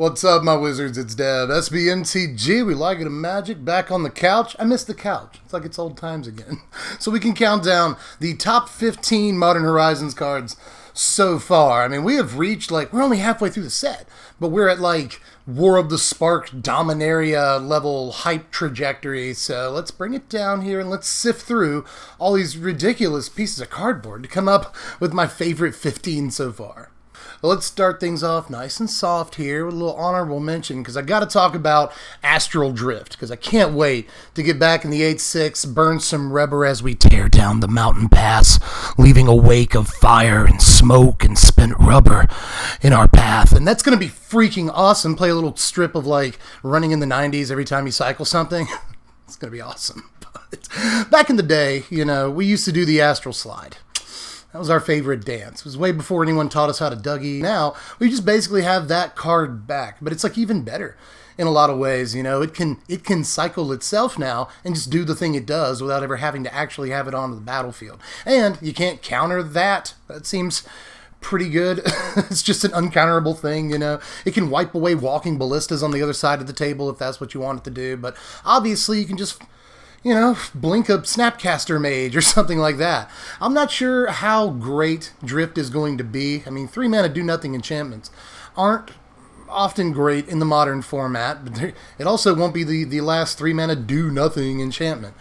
What's up, my wizards? It's Dev. Mtg. We like it in Magic. Back on the couch. I miss the couch. It's like it's old times again. So we can count down the top 15 Modern Horizons cards so far. I mean, we have reached, we're only halfway through the set, but we're at, War of the Spark, Dominaria level hype trajectory. So let's bring it down here and let's sift through all these ridiculous pieces of cardboard to come up with my favorite 15 so far. Well, let's start things off nice and soft here with a little honorable mention, because I got to talk about Astral Drift, because I can't wait to get back in the 8-6, burn some rubber as we tear down the mountain pass, leaving a wake of fire and smoke and spent rubber in our path. And that's going to be freaking awesome. Play a little strip of running in the 90s every time you cycle something. It's going to be awesome. But back in the day, we used to do the Astral Slide. That was our favorite dance. It was way before anyone taught us how to Dougie. Now, we just basically have that card back. But it's even better in a lot of ways. It can cycle itself now and just do the thing it does without ever having to actually have it onto the battlefield. And you can't counter that. That seems pretty good. It's just an uncounterable thing, It can wipe away walking ballistas on the other side of the table if that's what you want it to do. But obviously you can just blink a Snapcaster Mage or something like that. I'm not sure how great Drift is going to be. I mean, 3-mana do-nothing enchantments aren't often great in the modern format, but it also won't be the last 3-mana do-nothing enchantment.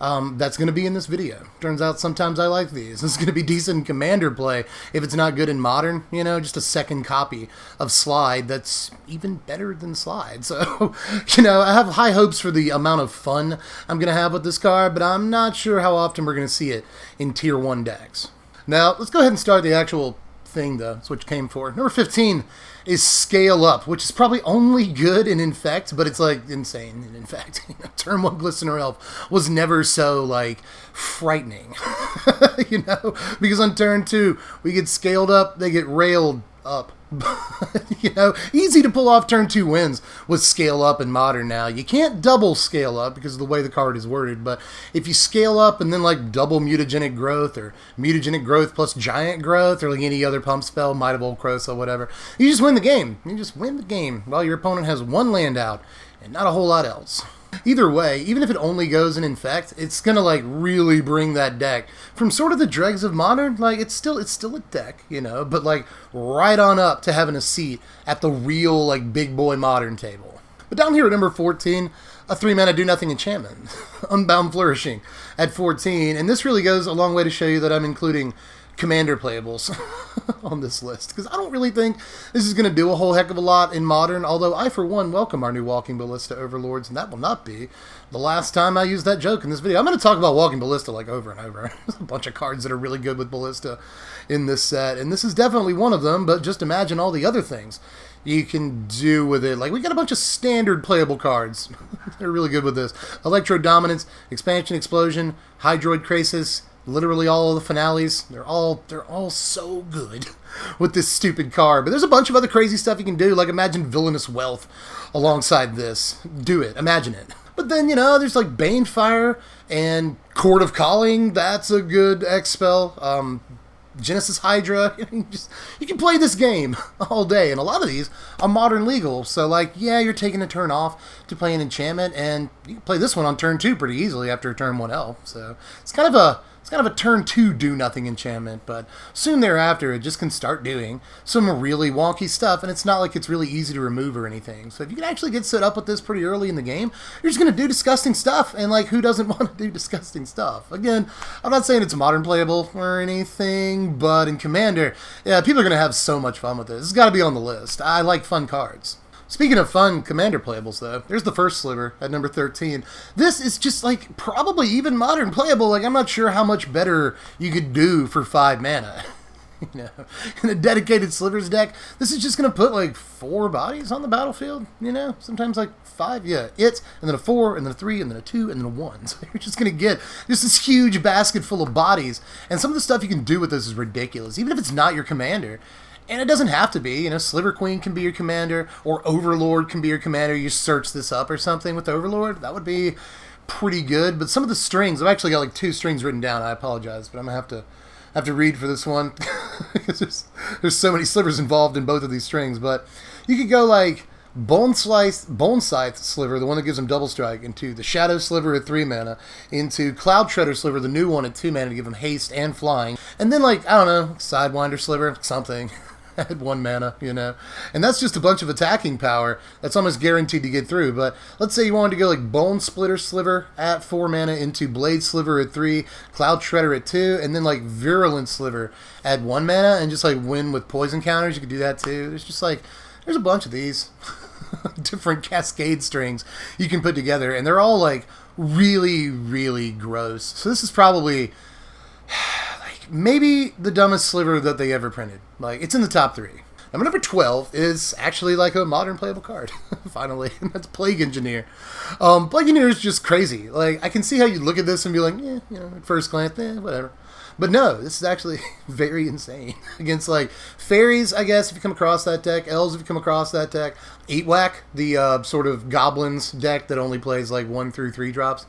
That's going to be in this video. Turns out sometimes I like these. This is going to be decent in Commander play if it's not good in Modern. Just a second copy of Slide that's even better than Slide. So, I have high hopes for the amount of fun I'm going to have with this card, but I'm not sure how often we're going to see it in Tier 1 decks. Now, let's go ahead and start the actual thing, though. That's what you came for. Number 15 is Scale Up, which is probably only good in Infect, but it's insane in Infect. Turn 1 Glistener Elf was never so frightening, because on turn 2 we get scaled up, they get railed up. Easy to pull off turn 2 wins with Scale Up in Modern now. You can't double Scale Up because of the way the card is worded, but if you Scale Up and then double Mutagenic Growth or Mutagenic Growth plus Giant Growth or any other pump spell, Might of Old Krosa, whatever, you just win the game. You just win the game while your opponent has one land out and not a whole lot else. Either way, even if it only goes in Infect, it's gonna really bring that deck from sort of the dregs of Modern. It's still a deck, but right on up to having a seat at the real big boy Modern table. But down here at number 14, a 3-mana do-nothing enchantment, Unbound Flourishing at 14, and this really goes a long way to show you that I'm including Commander playables on this list, because I don't really think this is going to do a whole heck of a lot in Modern, although I, for one, welcome our new Walking Ballista Overlords, and that will not be the last time I use that joke in this video. I'm going to talk about Walking Ballista over and over. There's a bunch of cards that are really good with Ballista in this set, and this is definitely one of them, but just imagine all the other things you can do with it. We got a bunch of standard playable cards. They're really good with this. Electro Dominance, Expansion Explosion, Hydroid Krasis, literally all of the finales. They're all so good with this stupid card. But there's a bunch of other crazy stuff you can do, imagine Villainous Wealth alongside this. Do it. Imagine it. But then, there's Banefire and Court of Calling. That's a good X spell. Genesis Hydra. You can play this game all day, and a lot of these are Modern legal. So, yeah, you're taking a turn off to play an enchantment, and you can play this one on turn 2 pretty easily after a turn 1 elf. So it's kind of a turn 2 do-nothing enchantment, but soon thereafter it just can start doing some really wonky stuff, and it's not like it's really easy to remove or anything. So if you can actually get set up with this pretty early in the game, you're just going to do disgusting stuff, and who doesn't want to do disgusting stuff? Again, I'm not saying it's Modern playable or anything, but in Commander, yeah, people are going to have so much fun with this. It's got to be on the list. I like fun cards. Speaking of fun Commander playables, though, there's the first Sliver at number 13. This is just, probably even Modern playable. I'm not sure how much better you could do for 5 mana. In a dedicated Slivers deck, this is just going to put, 4 bodies on the battlefield, Sometimes, 5, yeah, and then a 4, and then a 3, and then a 2, and then a 1. So you're just going to get just this huge basket full of bodies, and some of the stuff you can do with this is ridiculous, even if it's not your Commander. And it doesn't have to be, Sliver Queen can be your Commander, or Overlord can be your Commander. You search this up or something with Overlord. That would be pretty good. But some of the strings, I've actually got 2 strings written down. I apologize, but I'm going to have to read for this one because there's so many slivers involved in both of these strings. But you could go Bone Scythe Sliver, the one that gives him double strike, into the Shadow Sliver at 3 mana, into Cloud Shredder Sliver, the new one at 2 mana to give him haste and flying, and then like, I don't know, Sidewinder Sliver, something. At 1 mana, you know. And that's just a bunch of attacking power that's almost guaranteed to get through. But let's say you wanted to go like Bone Splitter Sliver at 4 mana into Blade Sliver at 3, Cloud Shredder at 2, and then like Virulent Sliver at 1 mana and just like win with poison counters. You could do that too. There's just like, there's a bunch of these different cascade strings you can put together, and they're all like really, really gross. So this is probably maybe the dumbest sliver that they ever printed. Like, it's in the top 3. Number 12 is actually like a modern playable card. Finally, and that's Plague Engineer. Plague Engineer is just crazy. Like, I can see how you look at this and be like, you know, at first glance, whatever. But no, this is actually very insane. Against, like, fairies, I guess, if you come across that deck. Elves, if you come across that deck. 8-Whack, the sort of goblins deck that only plays, like, 1 through 3 drops.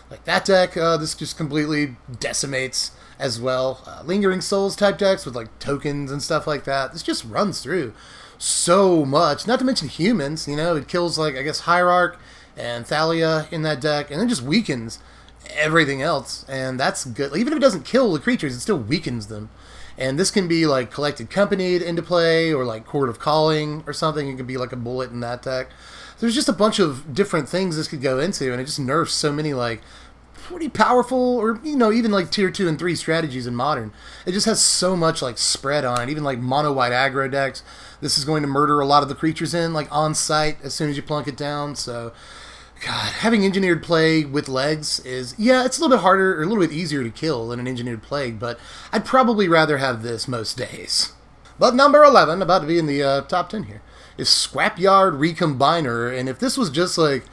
Like, that deck, this just completely decimates as well. Lingering Souls type decks with like tokens and stuff like that. This just runs through so much. Not to mention humans, you know, it kills like, I guess, Hierarch and Thalia in that deck, and then just weakens everything else. And that's good. Even if it doesn't kill the creatures, it still weakens them. And this can be like Collected Company into play, or like Court of Calling or something. It could be like a bullet in that deck. There's just a bunch of different things this could go into, and it just nerfs so many like pretty powerful, or, you know, even like tier 2 and 3 strategies in Modern. It just has so much like spread on it. Even like mono white aggro decks, this is going to murder a lot of the creatures in like on site as soon as you plunk it down. So God, having engineered plague with legs is, yeah, it's a little bit harder or a little bit easier to kill than an engineered plague, but I'd probably rather have this most days. But number 11, about to be in the top 10 here, is Scrapyard Recombiner. And if this was just like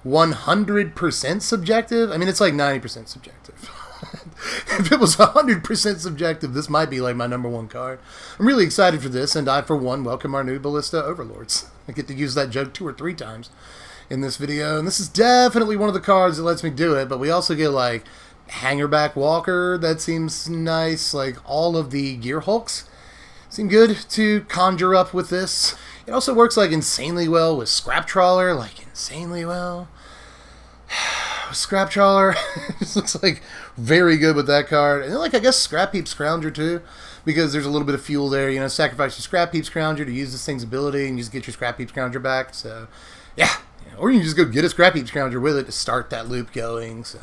100% subjective, I mean, it's like 90% subjective. If it was 100% subjective, this might be like my number 1 card. I'm really excited for this, and I, for one, welcome our new Ballista Overlords. I get to use that joke 2 or 3 times in this video, and this is definitely one of the cards that lets me do it, but we also get like Hangerback Walker, that seems nice. Like all of the Gear Hulks seem good to conjure up with this. It also works like insanely well with Scrap Trawler, like insanely well. Scrap Trawler just looks like very good with that card. And like, I guess Scrap Heap Scrounger too, because there's a little bit of fuel there. You know, sacrifice your Scrap Heap Scrounger to use this thing's ability and just get your Scrap Heap Scrounger back. So yeah. Or you can just go get a Scrap Heap Scrounger with it to start that loop going. So,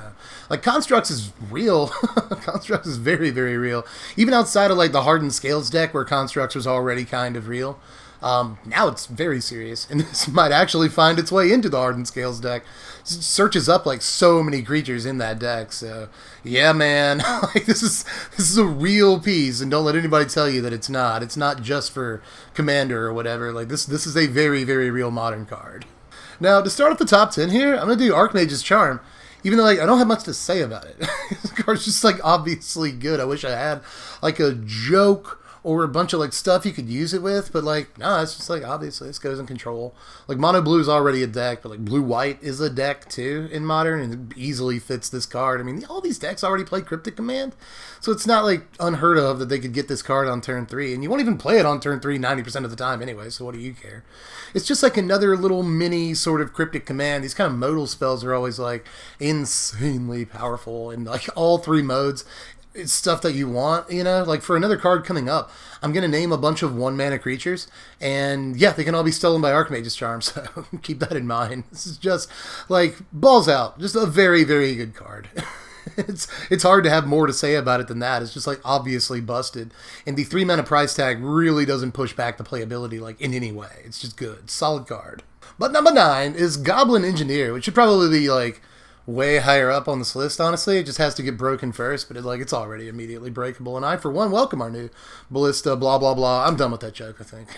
like, Constructs is real. Constructs is very, very real. Even outside of like the Hardened Scales deck, where Constructs was already kind of real. Now it's very serious, and this might actually find its way into the Hardened Scales deck. It searches up like so many creatures in that deck, so yeah, man, like this is a real piece, and don't let anybody tell you that it's not. It's not just for Commander or whatever. Like this is a very, very real Modern card. Now, to start off the top 10 here, I'm gonna do Archmage's Charm. Even though, like, I don't have much to say about it. This card's just, like, obviously good. I wish I had, like, a joke or a bunch of, like, stuff you could use it with. But, like, no, it's just, like, obviously, this goes in control. Like, Mono Blue is already a deck, but, like, Blue White is a deck, too, in Modern. And it easily fits this card. I mean, all these decks already play Cryptic Command. So it's not, like, unheard of that they could get this card on turn 3. And you won't even play it on turn 3 90% of the time anyway, so what do you care? It's just, like, another little mini sort of Cryptic Command. These kind of modal spells are always, like, insanely powerful in, like, all 3 modes. It's stuff that you want, you know? Like, for another card coming up, I'm going to name a bunch of 1-mana creatures, and yeah, they can all be stolen by Archmage's Charm, so keep that in mind. This is just, like, balls out. Just a very, very good card. It's hard to have more to say about it than that. It's just, like, obviously busted, and the 3-mana price tag really doesn't push back the playability, like, in any way. It's just good. Solid card. But number 9 is Goblin Engineer, which should probably be, like, way higher up on this list, honestly. It just has to get broken first, but it's already immediately breakable. And I, for one, welcome our new Ballista, blah, blah, blah. I'm done with that joke, I think.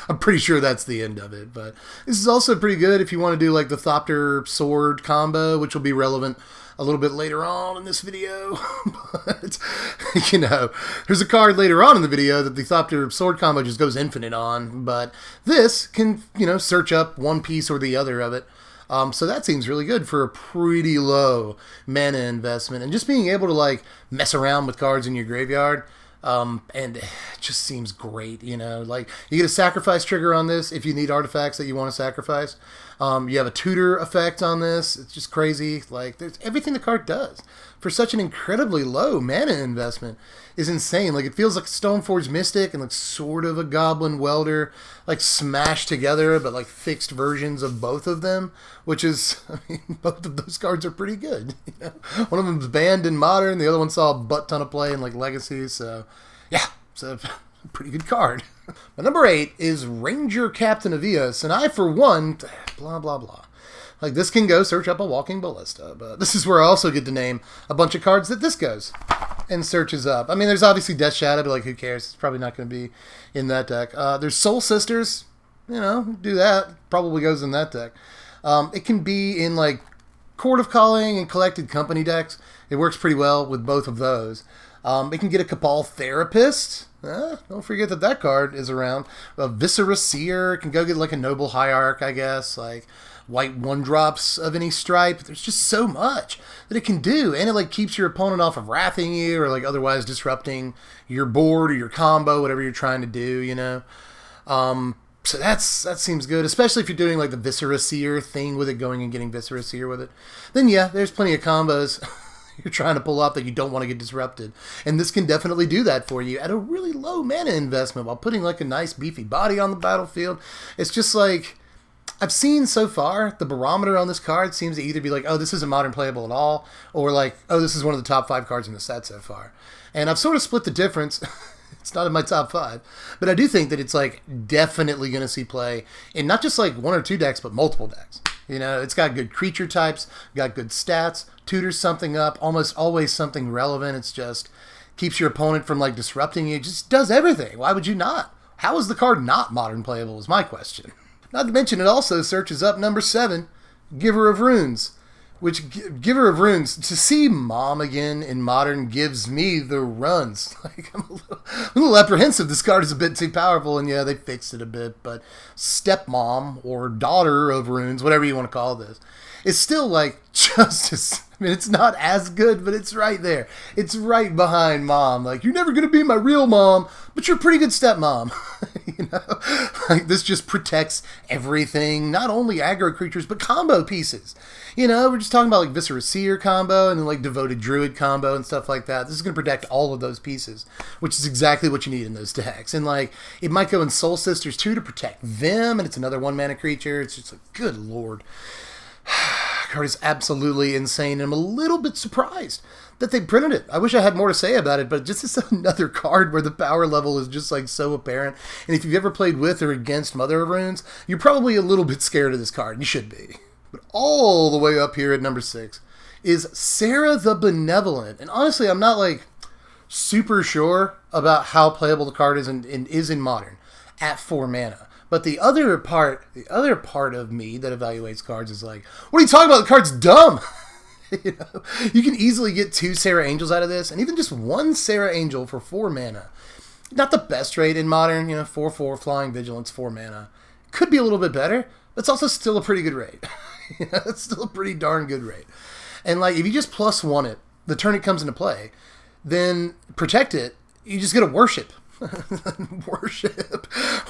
I'm pretty sure that's the end of it. But this is also pretty good if you want to do, like, the Thopter Sword combo, which will be relevant a little bit later on in this video. But, you know, there's a card later on in the video that the Thopter Sword combo just goes infinite on. But this can, you know, search up one piece or the other of it. So that seems really good for a pretty low mana investment. And just being able to, like, mess around with cards in your graveyard And it just seems great, you know. Like, you get a sacrifice trigger on this if you need artifacts that you want to sacrifice. You have a tutor effect on this. It's just crazy. Like, there's everything the card does for such an incredibly low mana investment is insane. Like, it feels like Stoneforge Mystic and like sort of a Goblin Welder, like smashed together, but like fixed versions of both of them, which is, I mean, both of those cards are pretty good. You know? One of them's banned in Modern, the other one saw a butt ton of play in like Legacy, so yeah, it's a pretty good card. But number 8 is Ranger Captain of Eos, and I, for one, blah, blah, blah. Like, this can go search up a Walking Ballista, but this is where I also get to name a bunch of cards that this goes and searches up. I mean, there's obviously Death Shadow, but like, who cares? It's probably not going to be in that deck. There's Soul Sisters, you know, do that. Probably goes in that deck. It can be in, like, Court of Calling and Collected Company decks. It works pretty well with both of those. It can get a Cabal Therapist. Don't forget that card is around. A Viscera Seer. It can go get like a Noble Hierarch, I guess. Like white 1-drops of any stripe. There's just so much that it can do. And it like keeps your opponent off of wrathing you or like otherwise disrupting your board or your combo, whatever you're trying to do, you know. So that seems good, especially if you're doing like the Viscera Seer thing with it, going and getting Viscera Seer with it. Then yeah, there's plenty of combos you're trying to pull off that you don't want to get disrupted. And this can definitely do that for you at a really low mana investment while putting like a nice beefy body on the battlefield. It's just like, I've seen so far, the barometer on this card seems to either be like, oh, this isn't Modern playable at all, or like, oh, this is one of the top 5 cards in the set so far. And I've sort of split the difference. It's not in my top 5, but I do think that it's like definitely going to see play in not just like 1 or 2 decks, but multiple decks. You know, it's got good creature types, got good stats, tutors something up, almost always something relevant. It's just keeps your opponent from like disrupting you. It just does everything. Why would you not? How is the card not Modern playable is my question. Not to mention it also searches up number 7, Giver of Runes. Which, Giver of Runes, to see Mom again in Modern gives me the runs. Like, I'm a little apprehensive. This card is a bit too powerful, and yeah, they fixed it a bit, but Stepmom, or Daughter of Runes, whatever you want to call this, is still, like, just as, I mean, it's not as good, but it's right there. It's right behind Mom. Like, you're never going to be my real mom, but you're a pretty good stepmom. You know? Like, this just protects everything, not only aggro creatures, but combo pieces. You know, we're just talking about like Viscera Seer combo and then like Devoted Druid combo and stuff like that. This is going to protect all of those pieces, which is exactly what you need in those decks. And like, it might go in Soul Sisters too to protect them, and it's another 1-mana creature. It's just like, good lord. Card is absolutely insane, and I'm a little bit surprised that they printed it. I wish I had more to say about it, but just it's another card where the power level is just like so apparent. And if you've ever played with or against Mother of Runes, you're probably a little bit scared of this card, and you should be. But all the way up here at number 6 is Sarah the Benevolent. And honestly, I'm not like super sure about how playable the card is in Modern at 4 mana. But the other part of me that evaluates cards is like, what are you talking about? The card's dumb. You know, you can easily get 2 Sarah Angels out of this, and even just 1 Sarah Angel for 4 mana. Not the best rate in Modern, you know, 4/4 Flying Vigilance, 4 mana. Could be a little bit better, but it's also still a pretty good rate. You know, it's still a pretty darn good rate. And like, if you just +1 it, the turn it comes into play, then protect it, you just get a Worship.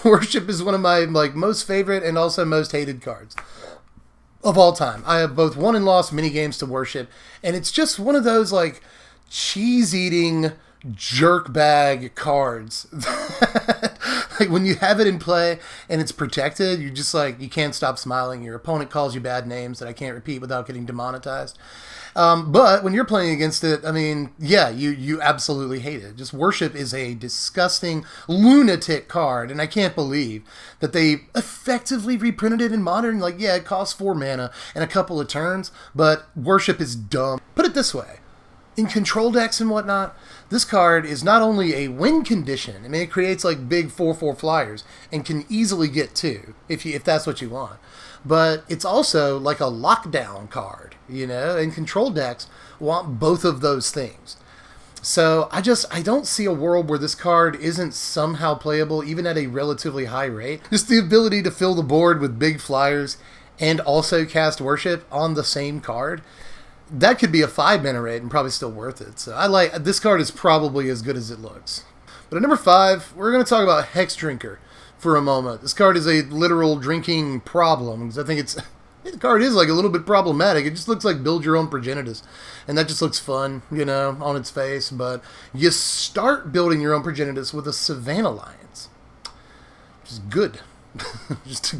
Worship is one of my like most favorite and also most hated cards of all time. I have both won and lost mini games to Worship, and it's just one of those like cheese-eating jerk bag cards. Like, when you have it in play and it's protected, you're just like, you can't stop smiling. Your opponent calls you bad names that I can't repeat without getting demonetized. But when you're playing against it, I mean, yeah, you absolutely hate it. Just Worship is a disgusting, lunatic card, and I can't believe that they effectively reprinted it in Modern. Like, yeah, it costs 4 mana and a couple of turns, but Worship is dumb. Put it this way. In control decks and whatnot, this card is not only a win condition, I mean, it creates like big 4/4 flyers and can easily get 2 if that's what you want, but it's also like a lockdown card, you know, and control decks want both of those things. So I don't see a world where this card isn't somehow playable even at a relatively high rate. Just the ability to fill the board with big flyers and also cast Worship on the same card. That could be a 5 mana rate and probably still worth it. So I like this card is probably as good as it looks. But at number 5, we're going to talk about Hexdrinker for a moment. This card is a literal drinking problem, because I think the card is like a little bit problematic. It just looks like build your own progenitus, and that just looks fun, you know, on its face. But you start building your own progenitus with a Savannah Lions, which is good. This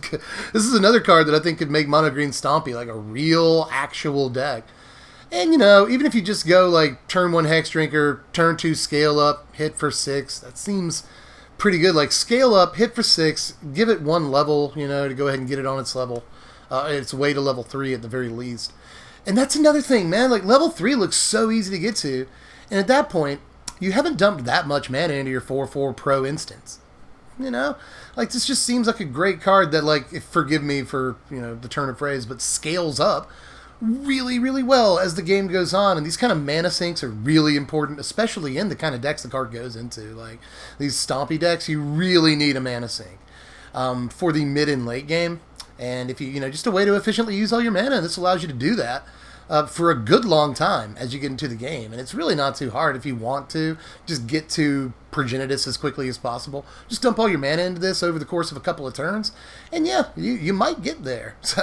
is another card that I think could make Mono Green Stompy like a real, actual deck. And, you know, even if you just go like turn 1 Hexdrinker, turn 2 Scale Up, hit for 6, that seems pretty good. Like Scale Up, hit for 6, give it 1 level, you know, to go ahead and get it on its level. Its way to level 3 at the very least. And that's another thing, man. Like, level 3 looks so easy to get to. And at that point, you haven't dumped that much mana into your 4/4 Pro instance. You know? Like, this just seems like a great card that, like, forgive me for, you know, the turn of phrase, but scales up really, really well as the game goes on. And these kind of mana sinks are really important, especially in the kind of decks the card goes into. Like, these Stompy decks, you really need a mana sink for the mid and late game. And if you know, just a way to efficiently use all your mana, this allows you to do that for a good long time as you get into the game. And it's really not too hard if you want to just get to Progenitus as quickly as possible. Just dump all your mana into this over the course of a couple of turns, and yeah, you might get there. So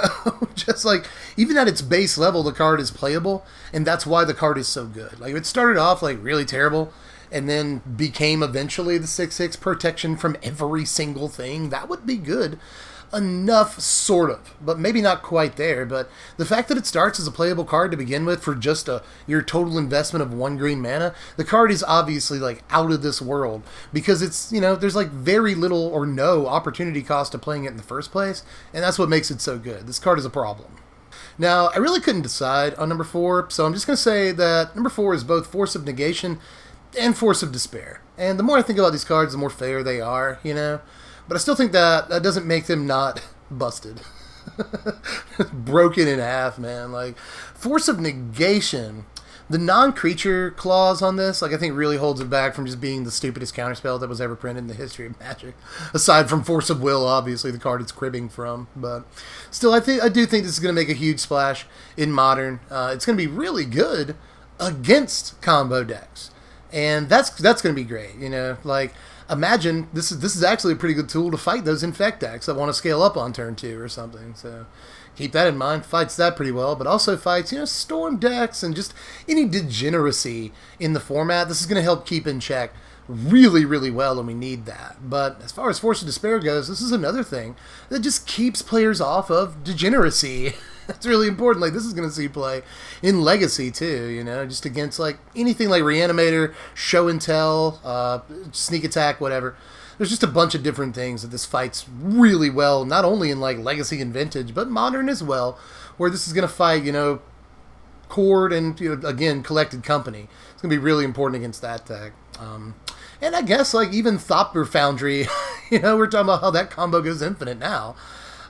just like, even at its base level, the card is playable, and that's why the card is so good. Like, it started off like really terrible, and then became eventually the 6/6 protection from every single thing. That would be good enough, sort of, but maybe not quite there. But the fact that it starts as a playable card to begin with for just your total investment of 1 green mana, the card is obviously like out of this world, because it's, you know, there's like very little or no opportunity cost to playing it in the first place, and that's what makes it so good. This card is a problem. Now, I really couldn't decide on number 4, so I'm just going to say that number 4 is both Force of Negation and Force of Despair. And the more I think about these cards, the more fair they are, you know? But I still think that doesn't make them not busted. Broken in half, man. Like, Force of Negation, the non-creature clause on this, like, I think really holds it back from just being the stupidest counterspell that was ever printed in the history of Magic. Aside from Force of Will, obviously, the card it's cribbing from. But still, I do think this is going to make a huge splash in Modern. It's going to be really good against combo decks. And that's going to be great, you know? Like, imagine this is actually a pretty good tool to fight those Infect decks that want to scale up on turn 2 or something. So keep that in mind. Fights that pretty well, but also fights, you know, Storm decks and just any degeneracy in the format. This is going to help keep in check really, really well, and we need that. But as far as Force of Despair goes, this is another thing that just keeps players off of degeneracy. That's really important. Like, this is going to see play in Legacy too, you know, just against like anything like Reanimator, Show and Tell, Sneak Attack, whatever. There's just a bunch of different things that this fights really well, not only in like Legacy and Vintage, but Modern as well, where this is going to fight, you know, Cord and, you know, again, Collected Company. It's going to be really important against that deck. And I guess like even Thopter Foundry, you know, we're talking about how that combo goes infinite now.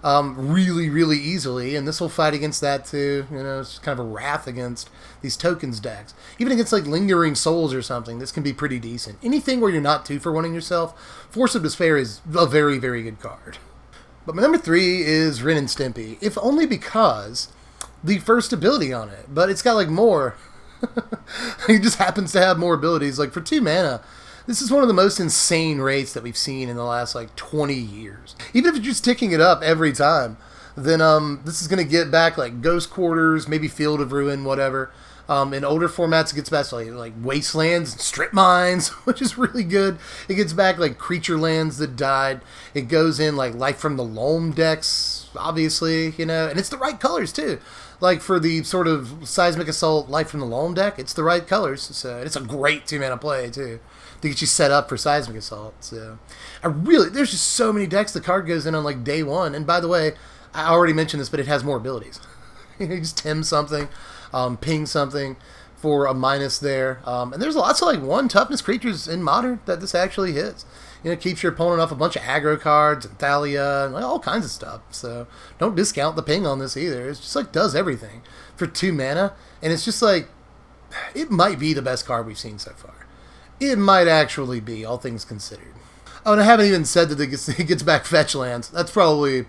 Really, really easily, and this will fight against that too. You know, it's kind of a wrath against these tokens decks. Even against like Lingering Souls or something, this can be pretty decent. Anything where you're not 2-for-1ing yourself, Force of Despair is a very, very good card. But my number 3 is Ren and Stimpy, if only because the first ability on it, but it's got like more. It just happens to have more abilities. Like, for 2 mana, this is one of the most insane rates that we've seen in the last, like, 20 years. Even if you're just ticking it up every time, then this is going to get back, like, Ghost Quarters, maybe Field of Ruin, whatever. In older formats, it gets back to, like Wastelands and Strip Mines, which is really good. It gets back, like, Creature Lands that died. It goes in, like, Life from the Loam decks, obviously, you know. And it's the right colors, too. Like, for the sort of Seismic Assault Life from the Loam deck, it's the right colors. So it's a great 2-mana play, too, to get you set up for Seismic Assault. So there's just so many decks the card goes in on like day 1. And by the way, I already mentioned this, but it has more abilities. You just Tim something, ping something for a minus there. And there's lots of like 1 toughness creatures in Modern that this actually hits. You know, it keeps your opponent off a bunch of aggro cards and Thalia and like all kinds of stuff. So don't discount the ping on this either. It's just like does everything for 2 mana. And it's just like, it might be the best card we've seen so far. It might actually be, all things considered. Oh, and I haven't even said that it gets back fetch lands. That's probably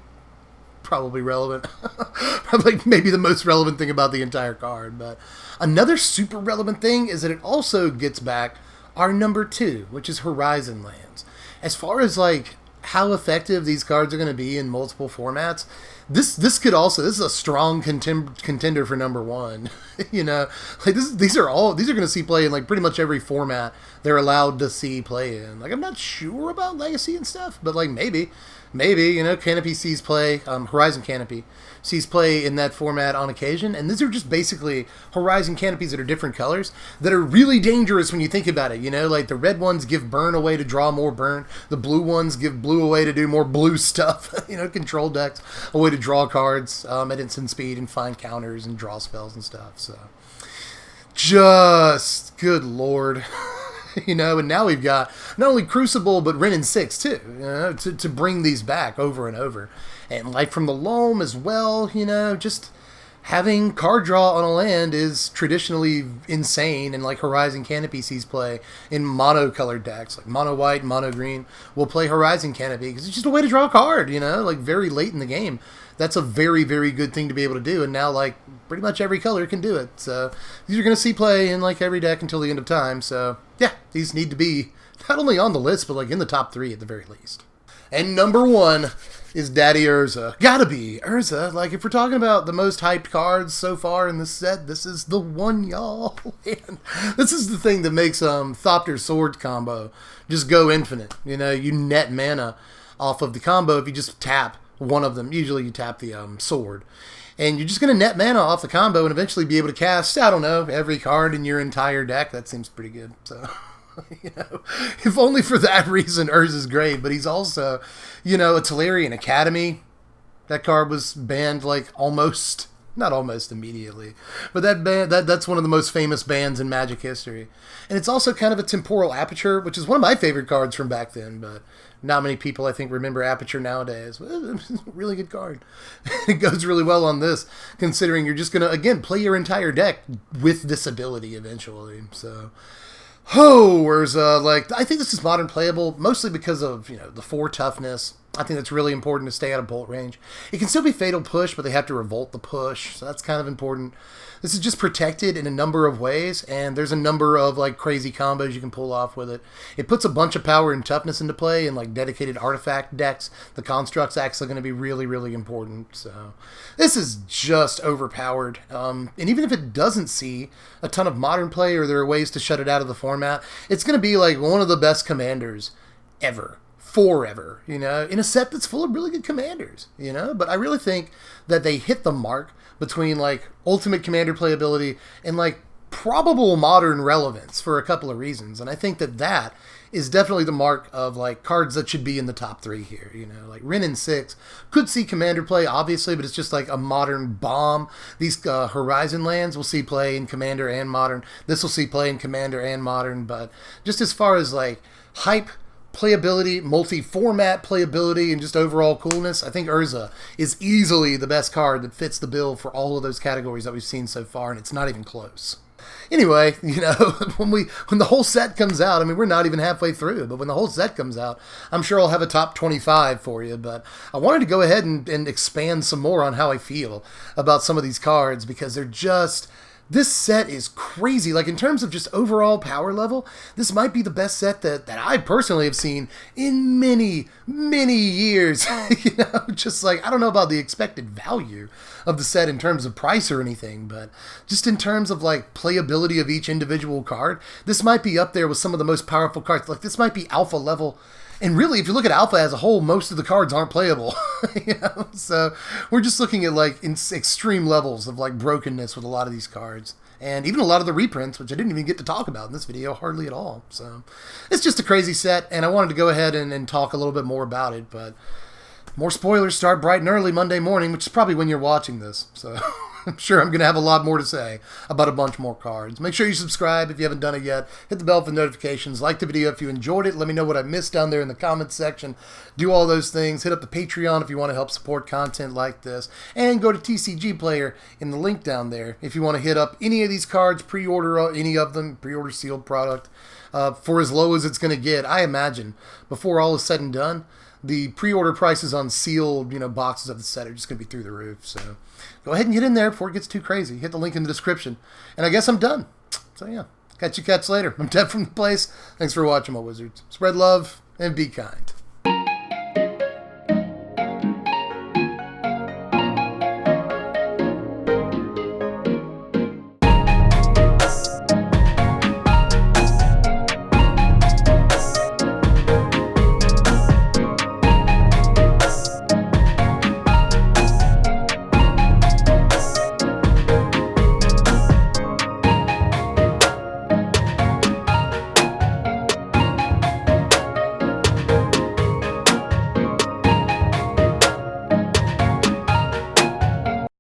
relevant. Probably maybe the most relevant thing about the entire card. But another super relevant thing is that it also gets back our number 2, which is Horizon Lands. As far as like how effective these cards are going to be in multiple formats, this is a strong contender for number 1. You know, like these are going to see play in like pretty much every format they're allowed to see play in. Like I'm not sure about Legacy and stuff, but like maybe you know, Canopy sees play, Horizon Canopy sees play in that format on occasion, and these are just basically Horizon Canopies that are different colors that are really dangerous when you think about it. You know, like the red ones give burn away to draw more burn, the blue ones give blue away to do more blue stuff. You know, control decks a way to draw cards at instant speed and find counters and draw spells and stuff. So, just good lord. You know, and now we've got not only Crucible, but Ren and 6, too, you know, to bring these back over and over. And Light from the Loam as well, you know, just having card draw on a land is traditionally insane, and like Horizon Canopy sees play in mono-colored decks, like mono white, mono green. We'll play Horizon Canopy because it's just a way to draw a card, you know, like very late in the game. That's a very, very good thing to be able to do, and now like pretty much every color can do it. So these are going to see play in like every deck until the end of time. So yeah, these need to be not only on the list, but like in the top 3 at the very least. And number 1 is Daddy Ursa. Gotta be Ursa. Like, if we're talking about the most hyped cards so far in this set, this is the one, y'all. Man, this is the thing that makes Thopter Sword combo just go infinite. You know, you net mana off of the combo if you just tap one of them. Usually you tap the sword. And you're just going to net mana off the combo and eventually be able to cast, I don't know, every card in your entire deck. That seems pretty good. So... You know, if only for that reason, Urza's great. But he's also, you know, a Tolarian Academy. That card was banned like not almost immediately, but that's one of the most famous bans in Magic history. And it's also kind of a Temporal Aperture, which is one of my favorite cards from back then. But not many people, I think, remember Aperture nowadays. It's a really good card. It goes really well on this, considering you're just going to, again, play your entire deck with this ability eventually. So... Ursa, like, I think this is modern playable, mostly because of, you know, the 4 toughness. I think that's really important to stay out of bolt range. It can still be Fatal Push, but they have to revolt the push, so that's kind of important. This is just protected in a number of ways, and there's a number of, like, crazy combos you can pull off with it. It puts a bunch of power and toughness into play in, like, dedicated artifact decks. The Construct's actually going to be really, really important, so... This is just overpowered, and even if it doesn't see a ton of modern play or there are ways to shut it out of the format, it's going to be, like, one of the best commanders ever. Forever, you know, in a set that's full of really good commanders, you know, but I really think that they hit the mark between like ultimate commander playability and like probable modern relevance for a couple of reasons. And I think that is definitely the mark of like cards that should be in the top 3 here, you know, like Ren and 6 could see commander play obviously, but it's just like a modern bomb. These Horizon lands will see play in commander and modern. This will see play in commander and modern, but just as far as like hype, playability, multi-format playability, and just overall coolness, I think Ursa is easily the best card that fits the bill for all of those categories that we've seen so far, and it's not even close. Anyway, you know, when the whole set comes out, I mean, we're not even halfway through, but when the whole set comes out, I'm sure I'll have a top 25 for you, but I wanted to go ahead and expand some more on how I feel about some of these cards, because they're just... This set is crazy. Like, in terms of just overall power level, this might be the best set that I personally have seen in many, many years. You know, just like, I don't know about the expected value of the set in terms of price or anything, but just in terms of, like, playability of each individual card, this might be up there with some of the most powerful cards. Like, this might be alpha level. And really, if you look at alpha as a whole, most of the cards aren't playable. You know? So we're just looking at like extreme levels of like brokenness with a lot of these cards. And even a lot of the reprints, which I didn't even get to talk about in this video hardly at all. So it's just a crazy set, and I wanted to go ahead and talk a little bit more about it. But more spoilers start bright and early Monday morning, which is probably when you're watching this. So... I'm sure I'm going to have a lot more to say about a bunch more cards. Make sure you subscribe if you haven't done it yet. Hit the bell for notifications. Like the video if you enjoyed it. Let me know what I missed down there in the comments section. Do all those things. Hit up the Patreon if you want to help support content like this. And go to TCG Player in the link down there if you want to hit up any of these cards, pre-order any of them, pre-order sealed product for as low as it's going to get. I imagine before all is said and done, the pre-order prices on sealed, you know, boxes of the set are just going to be through the roof. So go ahead and get in there before it gets too crazy. Hit the link in the description. And I guess I'm done. So yeah, Catch you cats later. I'm Dev from the place. Thanks for watching, my wizards. Spread love and be kind.